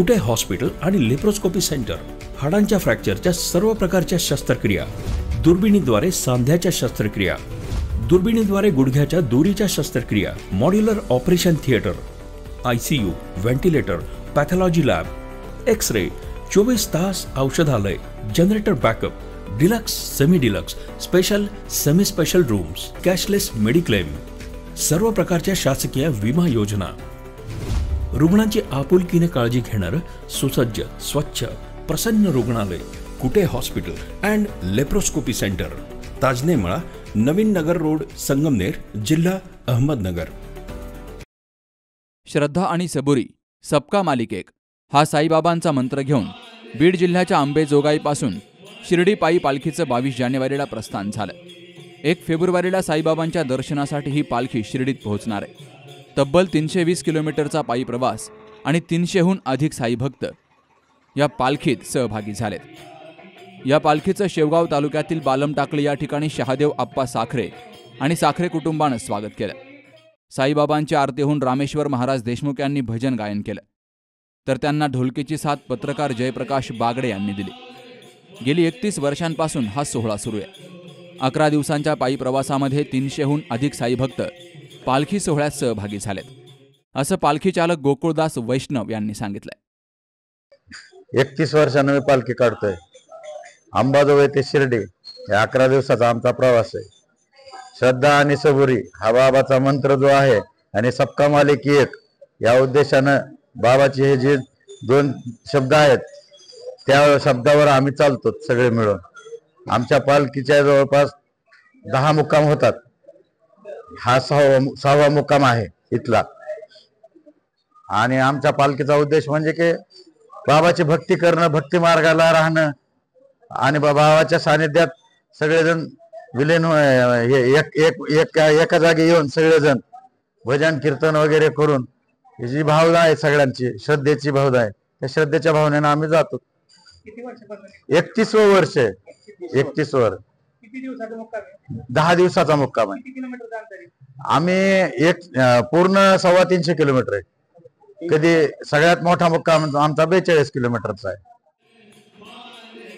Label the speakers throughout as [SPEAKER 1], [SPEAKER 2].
[SPEAKER 1] कुटे hospital आणि laparoscopy centre, हाडांच्या फ्रॅक्चरच्या सर्व प्रकारच्या शस्त्रक्रिया, दुर्बिणीद्वारे सांध्याच्या शस्त्रक्रिया, दुर्बिणीद्वारे गुडघ्याच्या दोरीच्या शस्त्रक्रिया, modular operation theatre, ICU, ventilator, pathology lab, x-ray, 24 तास औषधालय, generator backup, deluxe, semi deluxe, special, semi special rooms, cashless mediclaim, सर्व प्रकारच्या शासकीय विमा योजना, रुग्णांची आपुलकीने काळजी घेणारं सुसज्ज, स्वच्छ, प्रसन्न रुग्णालय, Kute hospital and laparoscopy centre, Tajne Mala, Navin Nagar road, Sangamner, जिल्हा अहमदनगर।
[SPEAKER 2] श्रद्धा आणि सबुरी, सबका मालिक एक हा साईबाबांचा मंत्र घेऊन बीड जिल्ह्याच्या अंबेजोगाईपासून शिर्डी पायी पालखीचं 22 जानेवारीला प्रस्थान झालं। 1 फेब्रुवारीला साईबाबांच्या दर्शनासाठी ही पालखी शिर्डीत पोहोचणार आहे। तब्बल 320 किलोमीटरचा पायी प्रवास आणि 300हून अधिक साईभक्त या पालखीत सहभागी झालेत। या पालखीचं शेवगाव तालुक्यातील बालम टाकळी या ठिकाणी शहादेव आप्पा साखरे आणि साखरे कुटुंबानं स्वागत केलं। साईबाबांच्या आरतीहून रामेश्वर महाराज देशमुख यांनी भजन गायन केलं, तर त्यांना ढोलकीची साथ पत्रकार जयप्रकाश बागडे यांनी दिली। गेली 31 वर्षांपासून हा सोहळा सुरू आहे। 11 दिवसांच्या पायी प्रवासामध्ये 300हून अधिक साईभक्त पालखी सोहळ्यात सहभागी झालेत, असं पालखी चालक गोकुळदास वैष्णव यांनी सांगितलंय।
[SPEAKER 3] 31 वर्षांनी मी पालखी काढतोय। अंबाजोगाई ते शिर्डी या 11 दिवसाचा आमचा प्रवास आहे। श्रद्धा आणि सबुरी हा बाबाचा मंत्र जो आहे आणि सबका मालिक एक या उद्देशानं बाबाचे हे जे 2 शब्द आहेत त्या शब्दावर आम्ही चालतो सगळे मिळून। आमच्या पालखीच्या जवळपास 10 मुक्काम होतात। हा 6वा मुक्काम आहे इथला। आणि आमच्या पालखीचा उद्देश म्हणजे की बाबाची भक्ती करणं, भक्ती मार्गाला राहणं आणि बाबाच्या सानिध्यात सगळेजण विलीन एका जागी येऊन सगळेजण भजन कीर्तन वगैरे करून जी भावना आहे सगळ्यांची, श्रद्धेची भावना आहे, त्या श्रद्धेच्या भावनेनं आम्ही जातो। 31वं वर्ष आहे। 31 वर 10 दिवसाचा मुक्काम आहे। आम्ही पूर्ण 350 किलोमीटर आहे। कधी सगळ्यात मोठा मुक्काम आमचा 42 किलोमीटरचा आहे।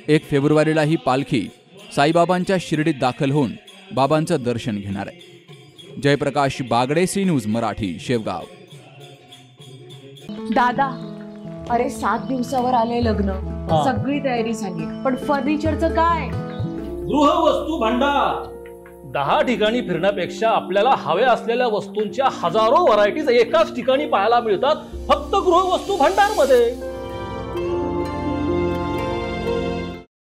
[SPEAKER 2] 1 फेब्रुवारीला ही पालखी साईबाबांच्या शिर्डीत दाखल होऊन बाबांचं दर्शन घेणार आहे। Jayprakash Bagade, C News Marathi, Shevgaon.
[SPEAKER 4] दादा, अरे 7 दिवसावर आले लग्न, सगळी तयारी झाली, पण फर्निचरचं काय?
[SPEAKER 5] गृहवस्तू भांडार 10 ठिकाणी फिरण्यापेक्षा आपल्याला हव्या असलेल्या वस्तूंच्या हजारो व्हरायटीज एकाच ठिकाणी पाहायला मिळतात, फक्त गृहवस्तू भांडार मध्ये।